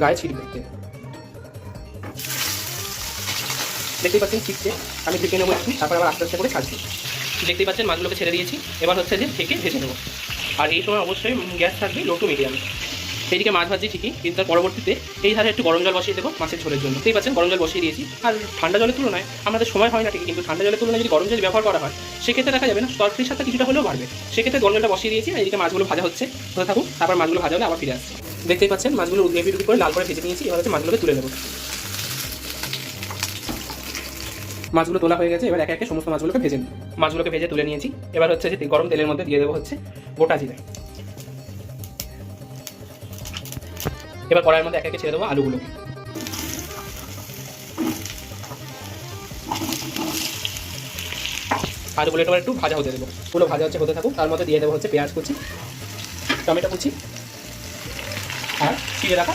গায়ে ছিটবে। দেখতেই পাচ্ছেন ছিটছে, আমি ঢেকে নেবো একটু, তারপর আবার আস্তে আস্তে করে ছাড়ছি। দেখতেই পাচ্ছেন মাছগুলোকে ছেড়ে দিয়েছি, এবার হচ্ছে যে ঢেকে ভেজে নেবো। আর এই সময় অবশ্যই গ্যাস থাকবে লো টু মিডিয়ামে। এইদিকে মাছ ভাজি ঠিকই, কিন্তু তার পরবর্তীতে এই ধারে একটু গরম জল বসিয়ে দেবো মাছের ঝোলের জন্য। দেখতেই পাচ্ছেন গরম জল বসিয়ে দিয়েছি। আর ঠান্ডা জলের তুলনায় আমাদের সময় হয় না ঠিকই, কিন্তু ঠান্ডা জলের তুলনায় যদি গরম জল ব্যবহার করা হয় সেক্ষেত্রে দেখা যাবে না তরকারির সাথে কিছুটা হলেও বাড়বে। সেক্ষেত্রে গরম জলটা বসিয়ে দিয়েছি, আর এদিকে মাছগুলো ভাজা হচ্ছে, হতে থাকুক। তারপর মাছগুলো ভাজা হলে আবার ফিরে আসছে। দেখতেই পাচ্ছেন মাছগুলো গ্রেভি করে লাল করে ভেজে নিয়েছি, এবার হচ্ছে মাছগুলোকে তুলে নেবো। মাছগুলো তোলা হয়ে গেছে, এবার একে একে সমস্ত মাছগুলোকে ভেজে নিই। মাছগুলোকে ভেজে তুলে নিয়েছি, এবার হচ্ছে যে গরম তেলের মধ্যে দিয়ে দেবো হচ্ছে গোটা জিরে। এবার কড়াইয়ের মধ্যে একে একে ছেড়ে দেবো আলুগুলো। আলুগুলো এবার একটু ভাজা হতে দেবো, পুরো ভাজা হচ্ছে হতে থাকুক। তার মধ্যে দিয়ে দেবো হচ্ছে পেঁয়াজ কুচি, টমেটো কুচি আর ছিঁড়ে রাখা